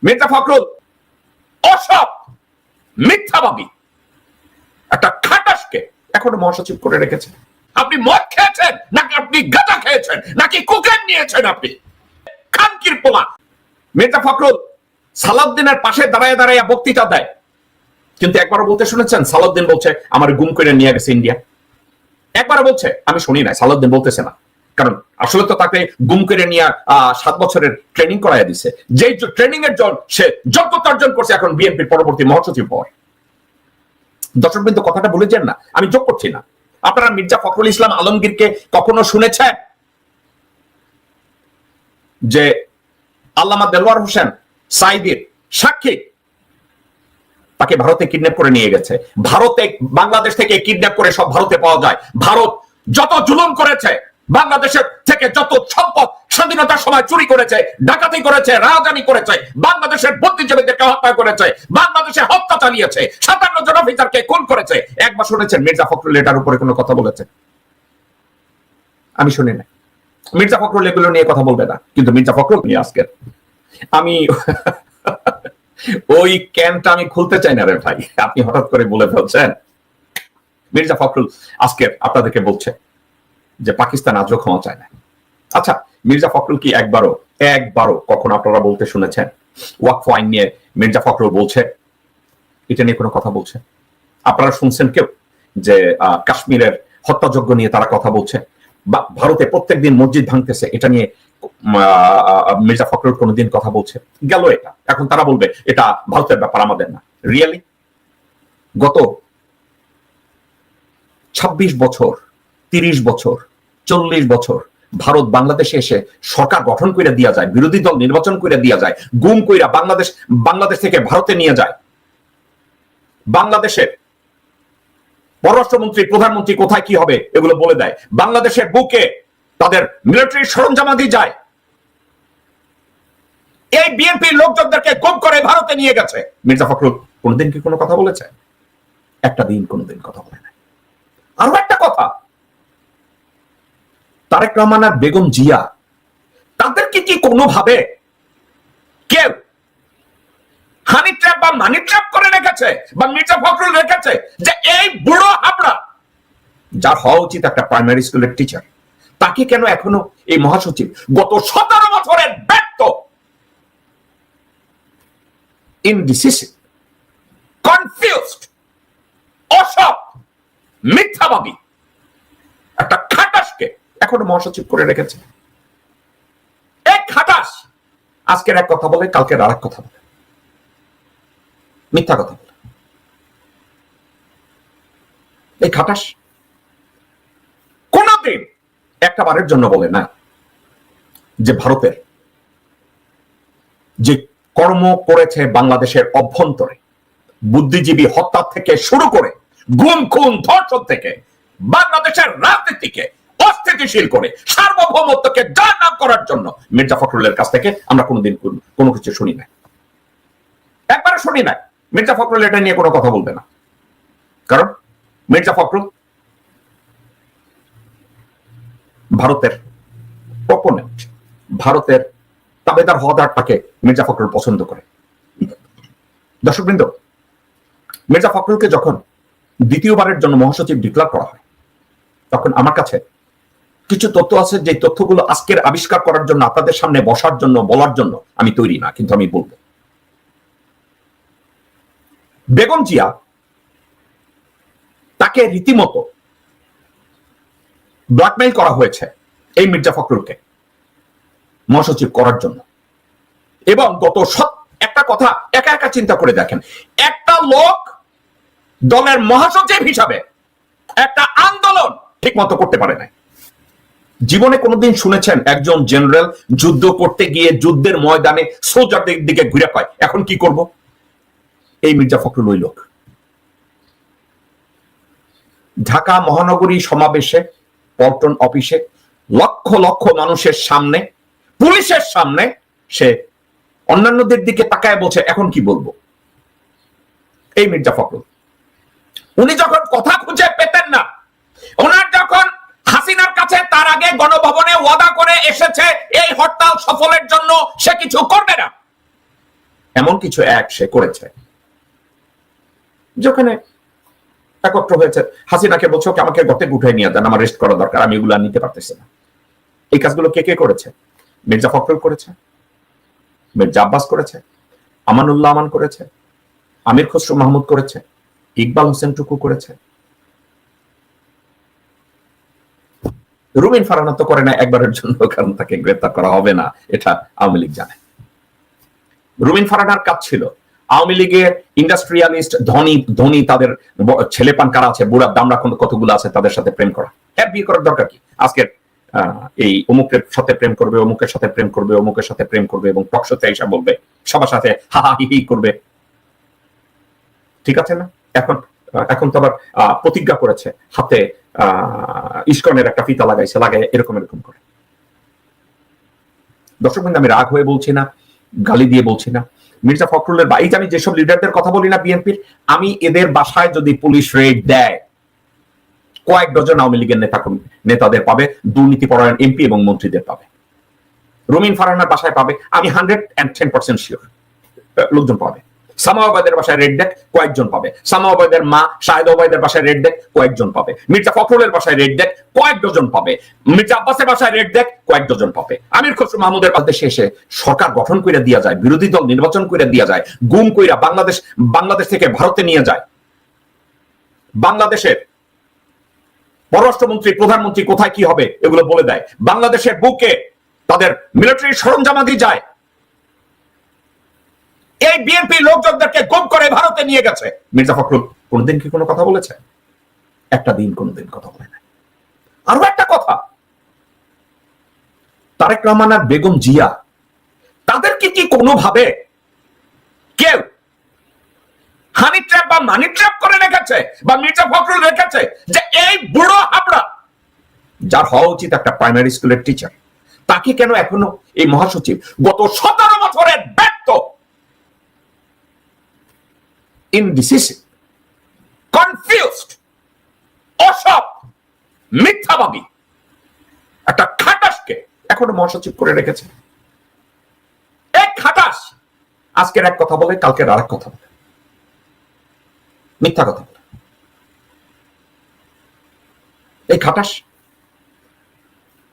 মির্জা ফখরুল অসৎ মিথ্যাবাদী একটা খাটাসকে এখনো মহাসচিব করে রেখেছে। আপনি মদ খেয়েছেন নাকি আপনি গাঁজা খেয়েছেন নাকি কোকেন নিয়েছেন? আপনি খানকির পোলা। মির্জা ফখরুল সালাউদ্দিনের পাশে দাঁড়ায় দাঁড়ায় বক্তৃতা দেয়, কিন্তু একবারও বলতে শুনেছেন সালাউদ্দিন বলছে আমার গুম করে নিয়ে গেছে ইন্ডিয়া? একবারও বলছে? আমি শুনি নাই, সালাউদ্দিন বলতেছে না। কারণ আসলে তো তাকে গুম করে নিয়ে 7 বছরের ট্রেনিং করাইয়া দিছে, যে ট্রেনিং এর জন্য সে যোগ্যতা অর্জন করছে এখন বিএনপির পরবর্তী মহাসচিব হওয়ার। দর্শক বিন্দু কথাটা ভুলে যান না, আমি যোগ করছি না। আপনারা মির্জা ফখরুল ইসলাম আলমগীরকে কখনো শুনেছেন যে আল্লামা দেলোয়ার হোসেন সাইদির সাক্ষী তাকে ভারতে কিডন্যাপ করে নিয়ে গেছে? ভারতে বাংলাদেশ থেকে কিডন্যাপ করে সব ভারতে পাওয়া যায়। ভারত যত জুলুম করেছে, বাংলাদেশের থেকে যত সম্পদ স্বাধীনতার সময় চুরি করেছে, ডাকাতি করেছে, রাজধানী করেছে, বাংলাদেশের বুদ্ধিজীবীদেরকে হত্যা করেছে, বাংলাদেশে হত্যা চালিয়েছে, 57 জন অফিসারকে খুন করেছে। একবার শুনেছেন মির্জা ফখরুল এটার উপরে কোনো কথা বলেছে? আমি শুনি না। মির্জা ফখরুল এগুলো নিয়ে কথা বলবে না, কিন্তু মির্জা ফখরুল নিয়ে আজকে আমি ওই ক্যানটা আমি খুলতে চাই না রে ভাই, আপনি হঠাৎ করে বলে ফেলছেন। মির্জা ফখরুল আজকে আপনাদেরকে বলছে যে পাকিস্তান আজও ক্ষমা চায় না। আচ্ছা, মির্জা ফখরুল কি একবারও কখন আপনারা বলতে শুনেছেন ওয়াকফ আইন নিয়ে মির্জা ফখরুল বলছে, এটা নিয়ে কোনো কথা বলছে? আপনারা শুনছেন কেউ যে কাশ্মীরের হত্যাযজ্ঞ নিয়ে তারা কথা বলছে? বা ভারতে প্রত্যেকদিন মসজিদ ভাঙতেছে, এটা নিয়ে মির্জা ফখরুল কোনোদিন কথা বলছে? গেল এটা, এখন তারা বলবে এটা ভারতের ব্যাপার, আমাদের না। রিয়েলি গত 26 বছর, 30 বছর, 40 বছর ভারত বাংলাদেশে এসে সরকার গঠন করে দিয়া যায়, বিরোধী দল নির্বাচন করে দিয়া যায়, গুম কইরা বাংলাদেশ থেকে ভারতে নিয়ে যায়, বাংলাদেশের পররাষ্ট্রমন্ত্রী প্রধানমন্ত্রী কোথায় কি হবে এগুলো বলে দেয়, বাংলাদেশের বুকে তাদের মিলিটারি সরঞ্জামাদি যায়। এই বিএনপি লোকজনদেরকে গুম করে ভারতে নিয়ে গেছে। মির্জা ফখরুল কোনদিন কি কোনো কথা বলেছে? একটা দিন কোনদিন কথা বলে নাই। আরো একটা কথা, তারেক রহমান আর বেগম জিয়া তাদেরকে কি কোনোভাবে কেউ হানি ট্র্যাপ বা মানি ট্র্যাপ করে রেখেছে বা মির্জা ফখরুল রেখেছে যে এই বুড়ো হাবড়া যার হওয়া উচিত একটা প্রাইমারি স্কুলের টিচার, তাকে কেন এখনো এই মহাসচিব? গত 17 বছরের ব্যর্থ, ইনডিসিসিভ, কনফিউজড, অসৎ, মিথ্যাবাদী একটা খাটাসকে এখনো মহাসচিব করে রেখেছে। এক খাটাস আজকের এক কথা বলে, কালকের আর এক কথা বলে, মিথ্যা কথা বলে। এই খাটাস কোনদিন একটা বারের জন্য বলে না যে ভারতের যে কর্ম করেছে বাংলাদেশের অভ্যন্তরে, বুদ্ধিজীবী হত্যা থেকে শুরু করে গুম খুন ধর্ষণ থেকে বাংলাদেশের রাজনীতিকে অস্থিতিশীল করে সার্বভৌমত্বকে জানান করার জন্য মির্জা ফখরুলের কাছ থেকে আমরা কোনোদিন কোনো কিছু শুনি না, একবারও শুনি না। মির্জা ফখরুল এটা নিয়ে কোনো কথা বলবে না, কারণ মির্জা ফখরুল ভারতের প্রপোনেন্ট, ভারতের তাবেদার হওয়াদারটাকে মির্জা ফখরুল পছন্দ করে। দর্শকবৃন্দ, মির্জা ফখরুলকে যখন দ্বিতীয়বারের জন্য মহাসচিব ডিক্লেয়ার করা হয়, তখন আমার কাছে কিছু তথ্য আছে, যে তথ্যগুলো আজকের আবিষ্কার করার জন্য, আপনাদের সামনে বসার জন্য, বলার জন্য আমি তৈরি না, কিন্তু আমি বলবো। বেগম জিয়া তাকে রীতিমতো ব্ল্যাকমেইল করা হয়েছে এই মির্জা ফখরুলকে মহাসচিব করার জন্য। এবং গত একটা কথা একা একা চিন্তা করে দেখেন, একটা লোক দলের মহাসচিব হিসাবে একটা আন্দোলন ঠিক মতো করতে পারে না। জীবনে কোনোদিন শুনেছেন একজন জেনারেল যুদ্ধ করতে গিয়ে যুদ্ধের ময়দানে সোলজারদের দিকে ঘুরে কয় এখন কি করব? এই মির্জা ফখরুল ওই লোক। ঢাকা মহানগরী সমাবেশে, পল্টন অফিসে লক্ষ লক্ষ মানুষের সামনে, পুলিশের সামনে সে অন্যান্যদের দিকে তাকায় বলছে এখন কি বলবো। এই মির্জা ফখরুল, উনি যখন কথা খুঁজে পেতেন না, ওনার যখন হাসিনার কাছে তার আগে গণভবনে ওয়াদা করে এসেছে এই হরতাল সফলের জন্য সে কিছু করবে না, এমন কিছু এক সে করেছে যেখানে একত্র হয়েছে। হাসিনাকে বলছো কি আমাকে গতে উঠে নিয়ে যান, আমার রেস্ট করা দরকার, আমি এগুলো নিতে পারতেছি না। এই কাজগুলো কে কে করেছে? মির্জা ফখরুল করেছে, মির্জা আব্বাস করেছে, আমানুল্লাহ আমান করেছে, আমির খসরু মাহমুদ করেছে, ইকবাল হোসেন টুকু করেছে। রুমিন ফারহানা তো করে না একবারের জন্য, কারণ তাকে গ্রেফতার করা হবে না, এটা আওয়ামী লীগ জানে। রুমিন ফারহানার কাজ ছিল আওয়ামী লীগের ইন্ডাস্ট্রিয়ালিস্ট ধনী তাদের ছেলেপান কারা আছে, বুড়া দামড়া কতগুলো আছে, তাদের সাথে প্রেম করা। হ্যাঁ, বিয়ে করার দরকার কি? আজকের এই অমুকের সাথে প্রেম করবে, অমুকের সাথে প্রেম করবে, অমুকের সাথে প্রেম করবে এবং টকশোতে এসে বলবে, সবার সাথে হা হা হি হি করবে। ঠিক আছে না? এখন তো আবার প্রতিজ্ঞা করেছে, হাতে ইস্কনের একটা ফিতা লাগাইছে, লাগাই এরকম করে। দর্শক বন্ধু, আমি রাগ হয়ে বলছি না, গালি দিয়ে বলছি না। মির্জা ফখরুলের বা এই যে আমি যেসব লিডারদের কথা বলি না বিএনপির, আমি এদের বাসায় যদি পুলিশ রেড দেয়, কয়েক ডজন আওয়ামী লীগের নেতাদের পাবে, দুর্নীতিপরায়ণ এমপি এবং মন্ত্রীদের পাবে। রুমিন ফারহানার বাসায় পাবে, আমি 110% শিওর লোকজন পাবে। সামা ওবায়দের বাসায় রেড দেখ, কয়েকজন পাবে। সামা ওবায়দের মা শাহেদ ওবায়দের বাসায় রেড দেখ, কয়েকজন পাবে। মির্জা ফখরুলের বাসায় রেড দেখ, কয়েক ডজন পাবে। মির্জা আব্বাসের বাসায় রেড দেখ, কয়েক ডজন পাবে। আমির খসরু মাহমুদের দেশে এসে সরকার গঠন করে দিয়া যায়, বিরোধী দল নির্বাচন করে দিয়া যায়, গুম কইরা বাংলাদেশ থেকে ভারতে নিয়ে যায়। বাংলাদেশের পররাষ্ট্রমন্ত্রী, প্রধানমন্ত্রী কোথায় কি হবে এগুলো বলে দেয়। বাংলাদেশের বুকে তাদের মিলিটারি সরঞ্জামাদি যায়। এই বিএনপি লোকজনদেরকে গুম করে ভারতে নিয়ে গেছে। মির্জা ফখরুল কোনদিন কি কোনো কথা বলেছে? একটা দিন কোনদিন কথা বলে না। আরো একটা কথা, তারেক রহমান আর বেগম জিয়া তাদেরকে কি কোনোভাবে কেউ হানি ট্র্যাপ বা মানি ট্র্যাপ করে রেখেছে, বা মির্জা ফখরুল রেখেছে যে এই বুড়ো হাবড়া, যার হওয়া উচিত একটা প্রাইমারি স্কুলের টিচার, তাকে কেন এখনো এই মহাসচিব গত 17 বছরের ব্যর্থ, ইনডিসিসিভ, কনফিউজড, অসৎ, মিথ্যাবাদী একটা খাটাসকে এখনো মহাসচিব করে রেখেছে। এক খাটাস আজকের এক কথা বলে, কালকের আরেক কথা বলে, মিথ্যা কথা বলে। এই খাটাস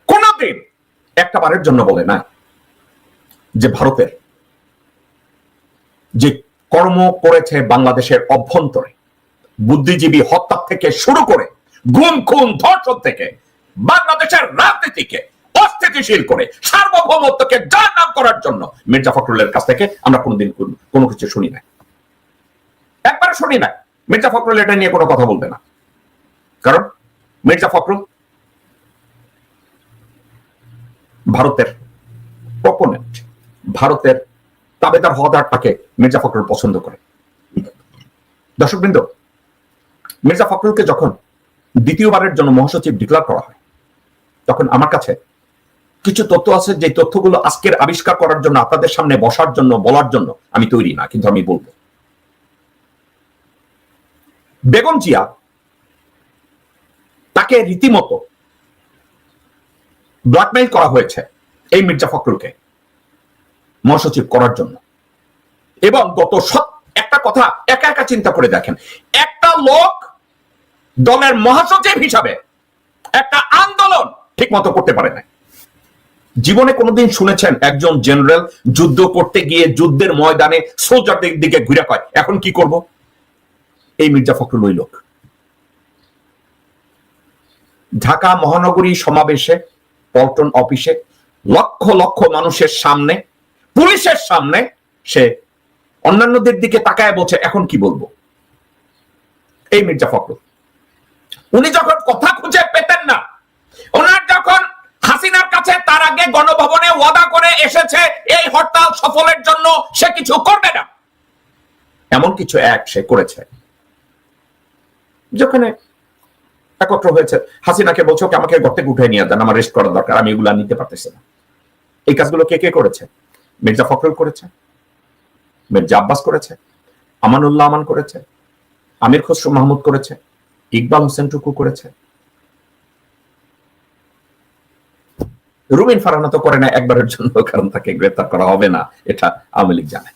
কোনদিন একটা বারের জন্য বলে না যে ভারতের যে কর্ম করেছে বাংলাদেশের অভ্যন্তরে, বুদ্ধিজীবী হত্যা থেকে শুরু করে গুম খুন ধর্ষণ থেকে বাংলাদেশের রাজনীতিকে অস্থিতিশীল করে সার্বভৌমত্বকে যার নাম করার জন্য মির্জা ফখরুলের কাছ থেকে আমরা কোনোদিন কোনো কিছু শুনি না, একবারে শুনি না। মির্জা ফখরুল এটা নিয়ে কোনো কথা বলবে না, কারণ মির্জা ফখরুল ভারতের প্রপোনেন্ট, ভারতের তাবেদার হওয়াটাকে মির্জা ফখরুল পছন্দ করে। দর্শকবৃন্দ, মির্জা ফখরুলকে যখন দ্বিতীয়বারের জন্য মহাসচিব ডিক্লেয়ার করা হয়, তখন আমার কাছে কিছু তথ্য আছে, যে তথ্যগুলো আজকের আবিষ্কার করার জন্য, আপনাদের সামনে বসার জন্য, বলার জন্য আমি তৈরি না, কিন্তু আমি বলবো। বেগম জিয়া তাকে রীতিমতো ব্ল্যাকমেইল করা হয়েছে এই মির্জা ফখরুলকে মহাসচিব করার জন্য। এবং গত একটা কথা একা একা চিন্তা করে দেখেন, একটা লোক দলের মহাসচিব হিসাবে একটা আন্দোলন ঠিক মতো করতে পারে না। জীবনে কোনোদিন শুনেছেন একজন জেনারেল যুদ্ধ করতে গিয়ে যুদ্ধের ময়দানে সোলজারদের দিকে ঘুরে কয় এখন কি করব? এই মির্জা ফখরুল ওই লোক। ঢাকা মহানগরী সমাবেশে, পল্টন অফিসে লক্ষ লক্ষ মানুষের সামনে, পুলিশের সামনে সে অন্যান্যদের দিকে তাকায় বলছে এখন কি বলবো। এই মির্জা ফখরুল, উনি যখন কথা খুঁজে পেতেন না, ওনার যখন হাসিনার কাছে তার আগে গণভবনে ওয়াদা করে এসেছে এই হরতাল সফলের জন্য সে কিছু করবে না, এমন কিছু এক সে করেছে যেখানে একত্র হয়েছে। হাসিনাকে বলছো কি আমাকে গর্তে উঠে নিয়ে যান, আমার রেস্ট করার দরকার, আমি এগুলা নিতে পারতেছি না। এই কাজগুলো কে কে করেছে? মির্জা ফখরুল করেছে, মির্জা আব্বাস করেছে, আমানুল্লাহ আমান করেছে, আমির খসরু মাহমুদ করেছে, ইকবাল হোসেন টুকু করেছে। রুমিন ফারহানা তো করে না একবারের জন্য, কারণ তাকে গ্রেফতার করা হবে না, এটা আওয়ামী লীগ জানে।